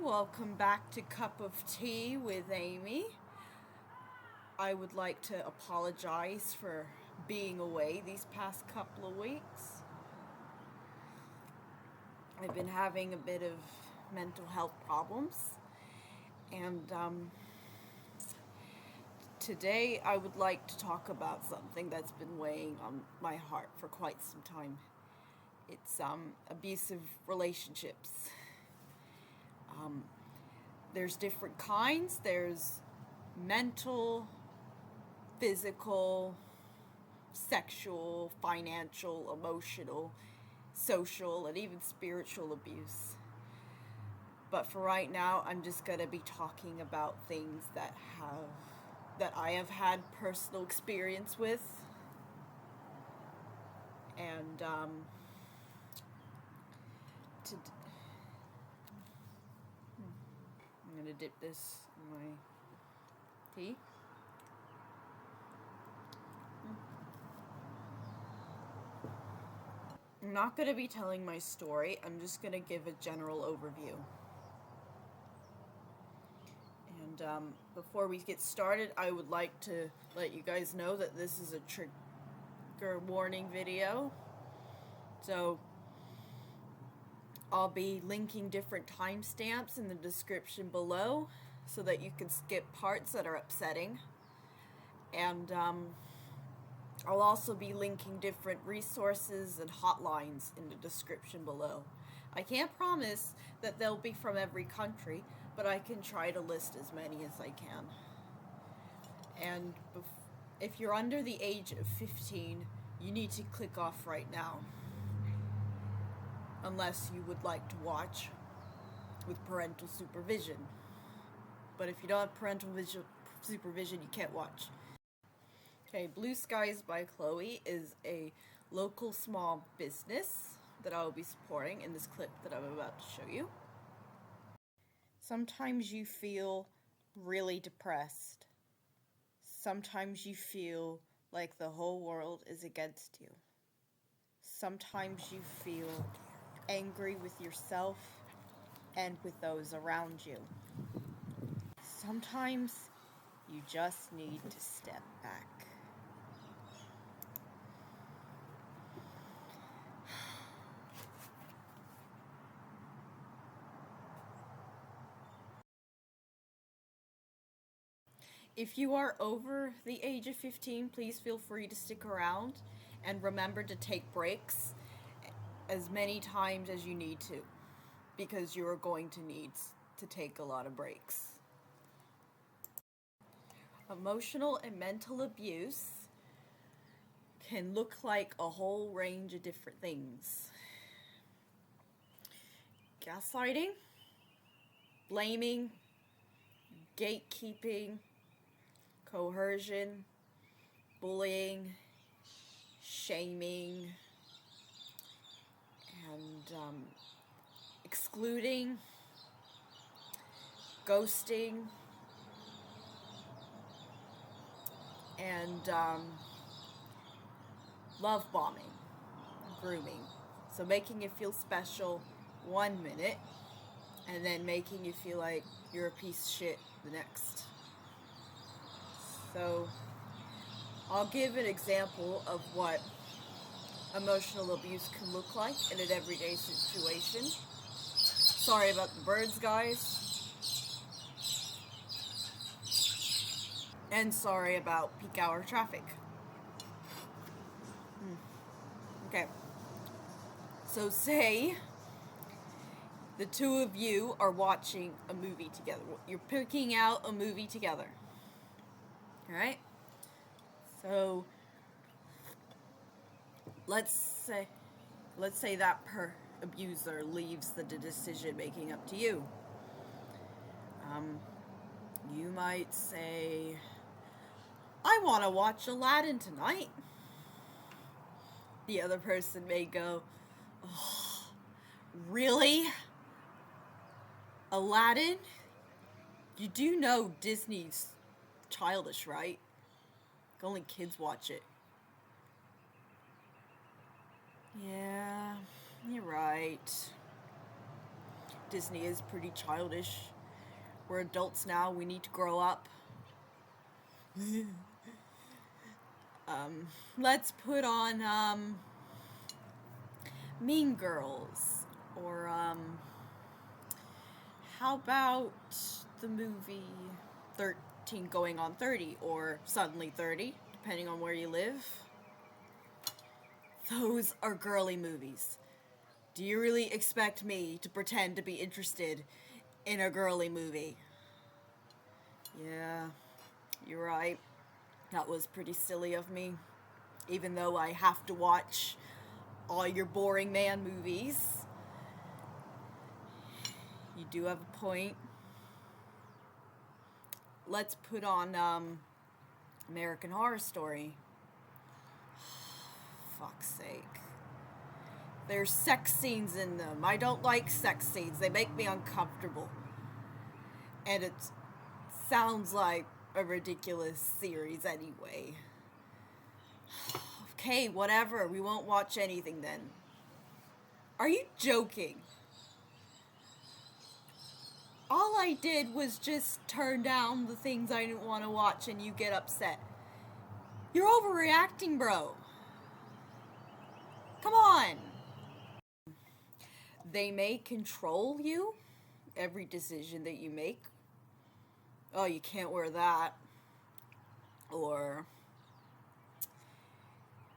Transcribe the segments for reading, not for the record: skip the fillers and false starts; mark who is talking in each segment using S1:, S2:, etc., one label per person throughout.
S1: welcome back to Cup of Tea with Amy. I would like to apologize for being away these past couple of weeks. I've been having a bit of mental health problems, and today I would like to talk about something that's been weighing on my heart for quite some time. It's abusive relationships. There's different kinds. There's mental, physical, sexual, financial, emotional, social, and even spiritual abuse. But for right now, I'm just going to be talking about things that I have had personal experience with. And I'm going to dip this in my tea. I'm not going to be telling my story. I'm just going to give a general overview. And before we get started, I would like to let you guys know that this is a trigger warning video. So I'll be linking different timestamps in the description below so that you can skip parts that are upsetting. And I'll also be linking different resources and hotlines in the description below. I can't promise that they'll be from every country, but I can try to list as many as I can. And if you're under the age of 15, you need to click off right now, unless you would like to watch with parental supervision. But if you don't have parental supervision, you can't watch. Okay, Blue Skies by Chloe is a local small business that I will be supporting in this clip that I'm about to show you. Sometimes you feel really depressed. Sometimes you feel like the whole world is against you. Sometimes you feel angry with yourself and with those around you. Sometimes you just need to step back. If you are over the age of 15, please feel free to stick around and remember to take breaks as many times as you need to, because you are going to need to take a lot of breaks. Emotional and mental abuse can look like a whole range of different things. Gaslighting, blaming, gatekeeping, coercion, bullying, shaming, and excluding, ghosting, and love bombing, grooming. So making you feel special 1 minute, and then making you feel like you're a piece of shit the next. So I'll give an example of what emotional abuse can look like in an everyday situation. Sorry about the birds, guys. And sorry about peak hour traffic. Okay. So say the two of you are watching a movie together. You're picking out a movie together. Alright? So let's say that abuser leaves the decision making up to you. You might say, I want to watch Aladdin tonight. The other person may go, oh, really? Aladdin? You do know Disney's childish, right? Only kids watch it. Yeah, you're right. Disney is pretty childish. We're adults now, we need to grow up. Let's put on Mean Girls, or how about the movie 13 Going on 30, or Suddenly 30, depending on where you live. Those are girly movies. Do you really expect me to pretend to be interested in a girly movie? Yeah, you're right. That was pretty silly of me. Even though I have to watch all your boring man movies. You do have a point. Let's put on American Horror Story. Fuck's sake. There's sex scenes in them. I don't like sex scenes. They make me uncomfortable. And it sounds like a ridiculous series anyway. Okay, whatever. We won't watch anything then. Are you joking? All I did was just turn down the things I didn't want to watch and you get upset. You're overreacting, bro. Come on. They may control you, every decision that you make. Oh, you can't wear that. Or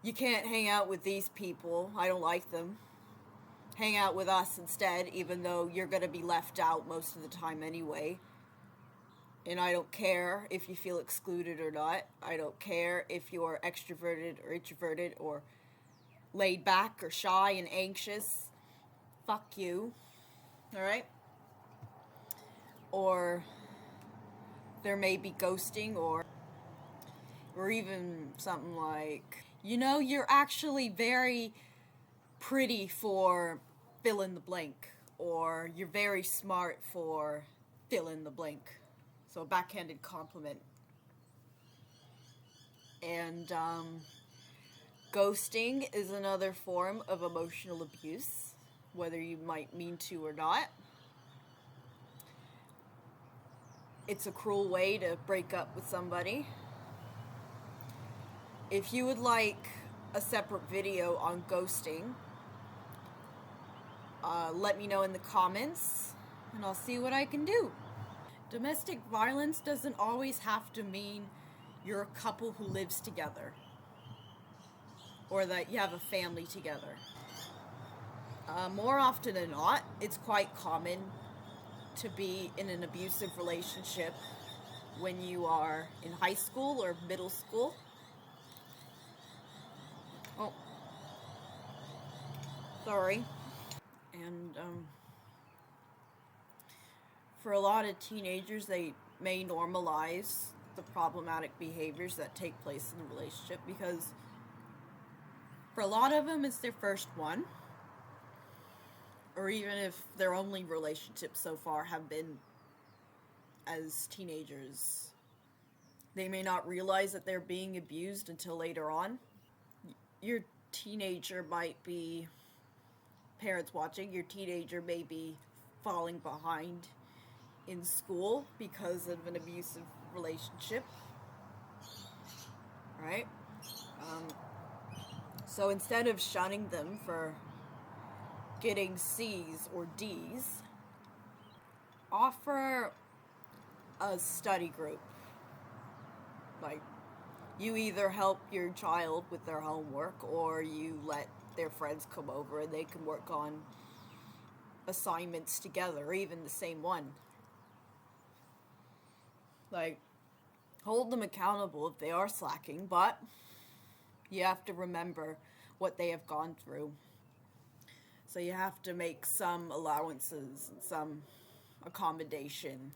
S1: you can't hang out with these people. I don't like them. Hang out with us instead, even though you're going to be left out most of the time anyway. And I don't care if you feel excluded or not. I don't care if you're extroverted or introverted or laid back or shy and anxious. Fuck you. Alright? Or there may be ghosting, or even something like, you know, you're actually very pretty for fill in the blank, or you're very smart for fill in the blank. So a backhanded compliment. And ghosting is another form of emotional abuse, whether you might mean to or not. It's a cruel way to break up with somebody. If you would like a separate video on ghosting, let me know in the comments, and I'll see what I can do. Domestic violence doesn't always have to mean you're a couple who lives together, or that you have a family together. More often than not, it's quite common to be in an abusive relationship when you are in high school or middle school. Oh, sorry. And for a lot of teenagers, they may normalize the problematic behaviors that take place in the relationship, because for a lot of them, it's their first one. Or even if their only relationships so far have been as teenagers, they may not realize that they're being abused until later on. Your teenager might be, parents watching, your teenager may be falling behind in school because of an abusive relationship, right? So instead of shunning them for getting C's or D's, offer a study group. Like, you either help your child with their homework, or you let their friends come over and they can work on assignments together, or even the same one. Like, hold them accountable if they are slacking, but you have to remember what they have gone through. So you have to make some allowances and some accommodation.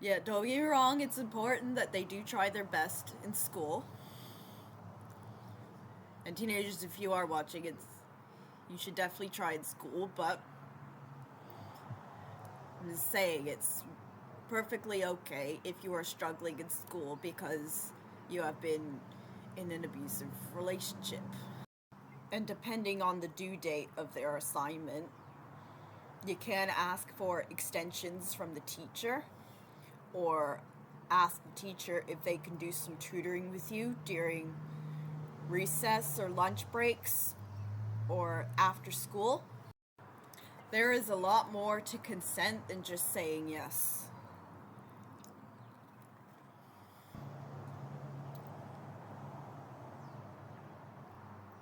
S1: Yeah, don't get me wrong, it's important that they do try their best in school. And teenagers, if you are watching, you should definitely try in school, but I'm just saying, it's perfectly okay if you are struggling in school because you have been in an abusive relationship. And depending on the due date of their assignment, you can ask for extensions from the teacher, or ask the teacher if they can do some tutoring with you during recess or lunch breaks or after school. There is a lot more to consent than just saying yes.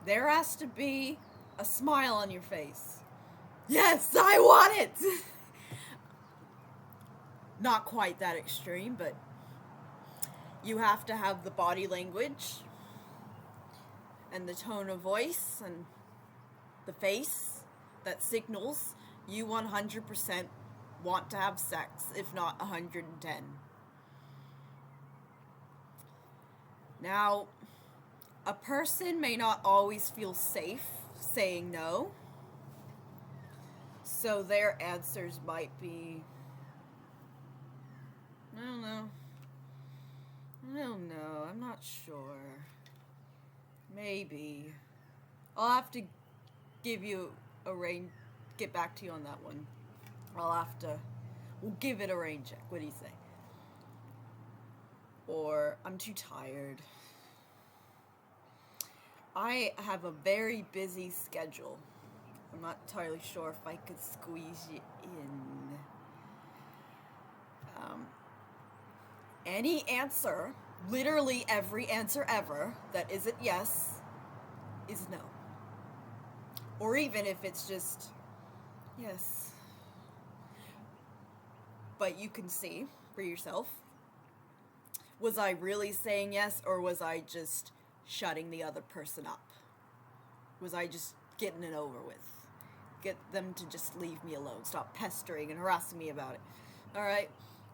S1: There has to be a smile on your face. Yes, I want it! Not quite that extreme, but you have to have the body language and the tone of voice and the face that signals you 100% want to have sex, if not 110. Now, a person may not always feel safe saying no, so their answers might be, I don't know, I'm not sure, maybe. I'll have to give you a range, get back to you on that one. We'll give it a rain check. What do you say? Or, I'm too tired. I have a very busy schedule. I'm not entirely sure if I could squeeze you in. Any answer, literally every answer ever, that isn't yes, is no. Or even if it's just yes. But you can see for yourself, was I really saying yes, or was I just shutting the other person up? Was I just getting it over with? Get them to just leave me alone. Stop pestering and harassing me about it. Alright,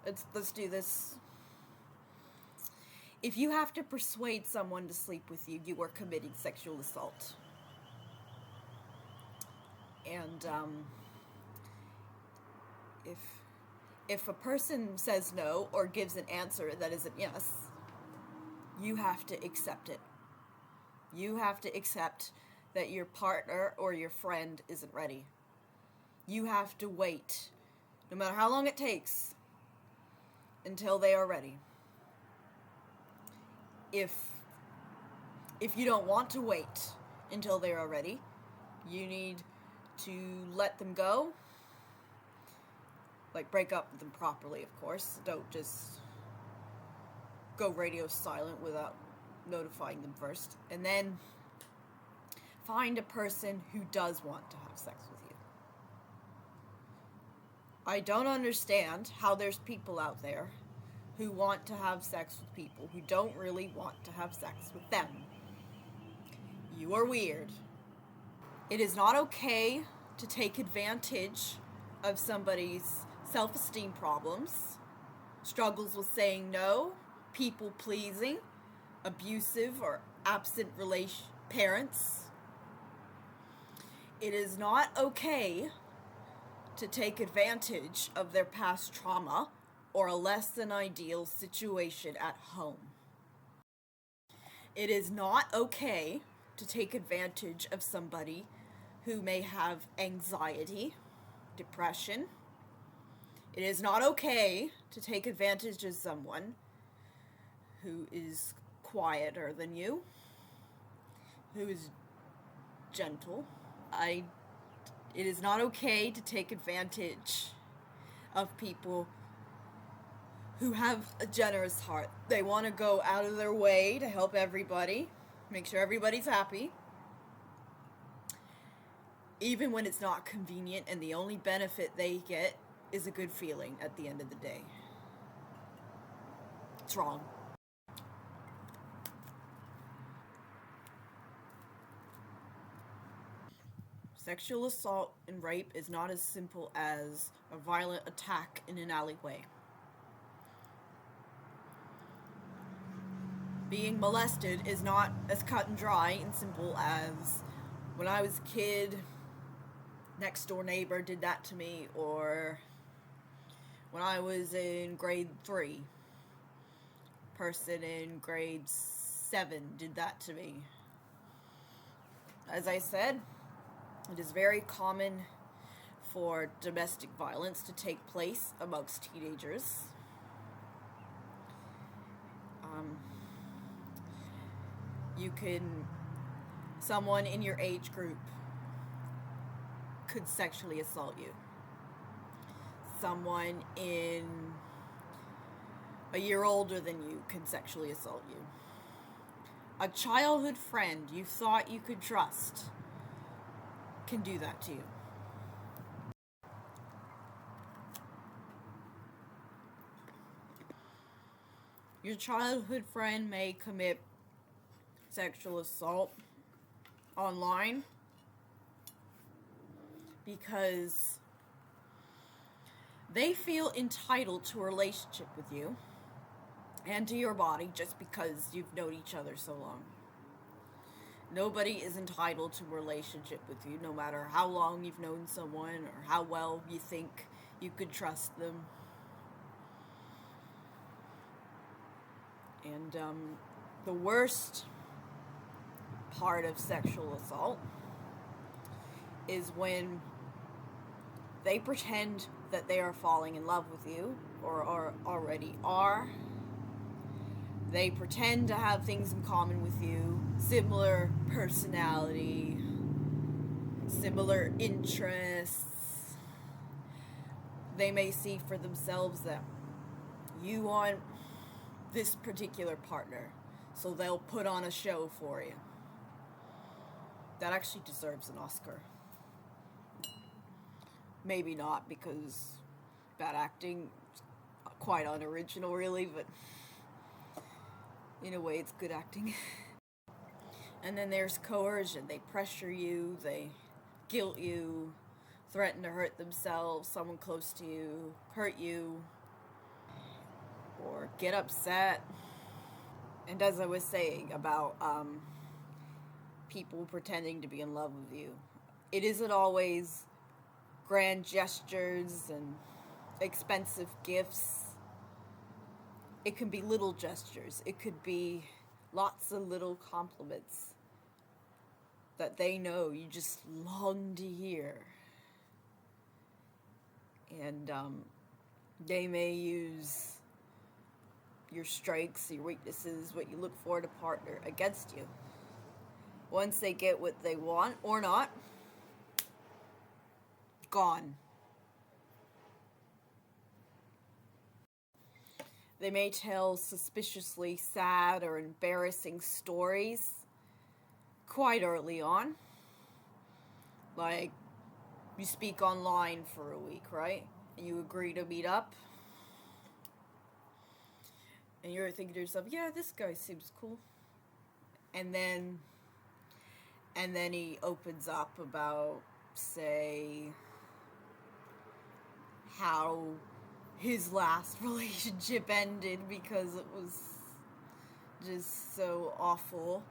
S1: let's do this. If you have to persuade someone to sleep with you, you are committing sexual assault. And if a person says no or gives an answer that isn't yes, you have to accept it. You have to accept that your partner or your friend isn't ready. You have to wait, no matter how long it takes, until they are ready. If you don't want to wait until they are ready, you need to let them go. Like, break up with them properly, of course. Don't just go radio silent without notifying them first. And then find a person who does want to have sex with you. I don't understand how there's people out there who want to have sex with people who don't really want to have sex with them. You are weird. It is not okay to take advantage of somebody's self-esteem problems, struggles with saying no, people-pleasing, abusive or absent parents. It is not okay to take advantage of their past trauma or a less than ideal situation at home. It is not okay to take advantage of somebody who may have anxiety, depression. It is not okay to take advantage of someone who is quieter than you, who is gentle. It is not okay to take advantage of people who have a generous heart. They want to go out of their way to help everybody, make sure everybody's happy, even when it's not convenient and the only benefit they get is a good feeling at the end of the day. It's wrong. Sexual assault and rape is not as simple as a violent attack in an alleyway. Being molested is not as cut and dry and simple as when I was a kid, next door neighbor did that to me, or when I was in grade 3, person in grade 7 did that to me. As I said, it is very common for domestic violence to take place amongst teenagers. Someone in your age group could sexually assault you. Someone in a year older than you can sexually assault you. A childhood friend you thought you could trust can do that to you. Your childhood friend may commit sexual assault online because they feel entitled to a relationship with you and to your body just because you've known each other so long. Nobody is entitled to a relationship with you, no matter how long you've known someone or how well you think you could trust them. And the worst part of sexual assault is when they pretend that they are falling in love with you or already are. They pretend to have things in common with you, similar personality, similar interests. They may see for themselves that you want this particular partner, so they'll put on a show for you. That actually deserves an Oscar. Maybe not, because bad acting is quite unoriginal, really, but in a way it's good acting. And then there's coercion. They pressure you, they guilt you, threaten to hurt themselves, someone close to you, hurt you, or get upset. And as I was saying about people pretending to be in love with you, it isn't always grand gestures and expensive gifts. It can be little gestures. It could be lots of little compliments that they know you just long to hear. And they may use your strengths, your weaknesses, what you look for in a partner against you. Once they get what they want, or not, gone. They may tell suspiciously sad or embarrassing stories quite early on. Like, you speak online for a week, right? And you agree to meet up. And you're thinking to yourself, yeah, this guy seems cool. And then he opens up about, say, how his last relationship ended because it was just so awful.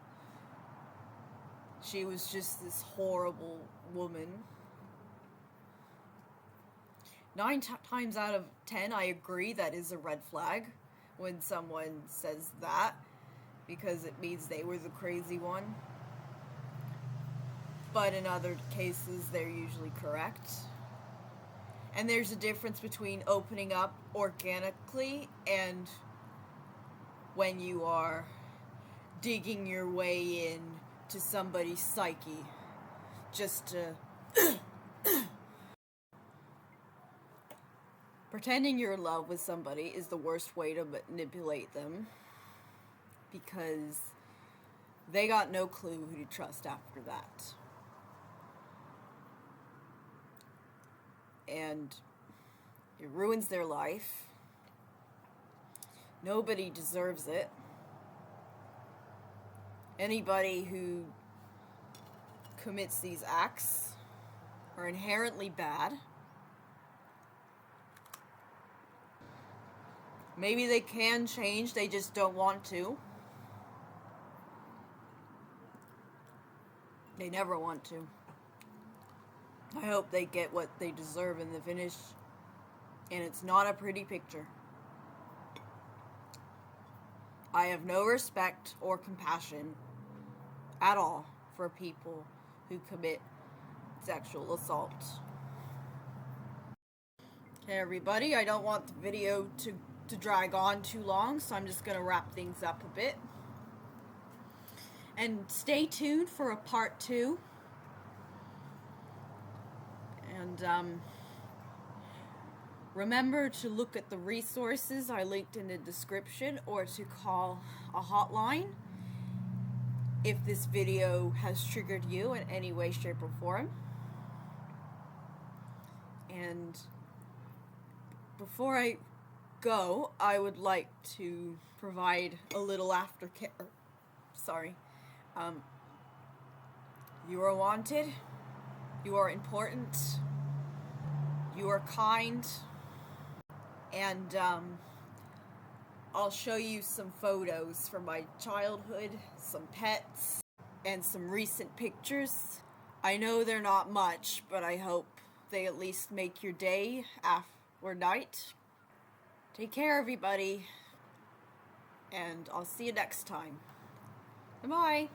S1: She was just this horrible woman. 9 times out of 10, I agree that is a red flag when someone says that, because it means they were the crazy one. But in other cases, they're usually correct. And there's a difference between opening up organically and when you are digging your way in to somebody's psyche just to pretending you're in love with somebody is the worst way to manipulate them, because they got no clue who to trust after that. And it ruins their life. Nobody deserves it. Anybody who commits these acts are inherently bad. Maybe they can change, they just don't want to. They never want to. I hope they get what they deserve in the finish, and it's not a pretty picture. I have no respect or compassion at all for people who commit sexual assault. Okay, everybody, I don't want the video to drag on too long, so I'm just going to wrap things up a bit. And stay tuned for a part 2. And remember to look at the resources I linked in the description, or to call a hotline if this video has triggered you in any way, shape, or form. And before I go, I would like to provide a little aftercare. Sorry. You are wanted. You are important. You are kind. And I'll show you some photos from my childhood, some pets, and some recent pictures. I know they're not much, but I hope they at least make your day or night. Take care, everybody, and I'll see you next time. Bye-bye.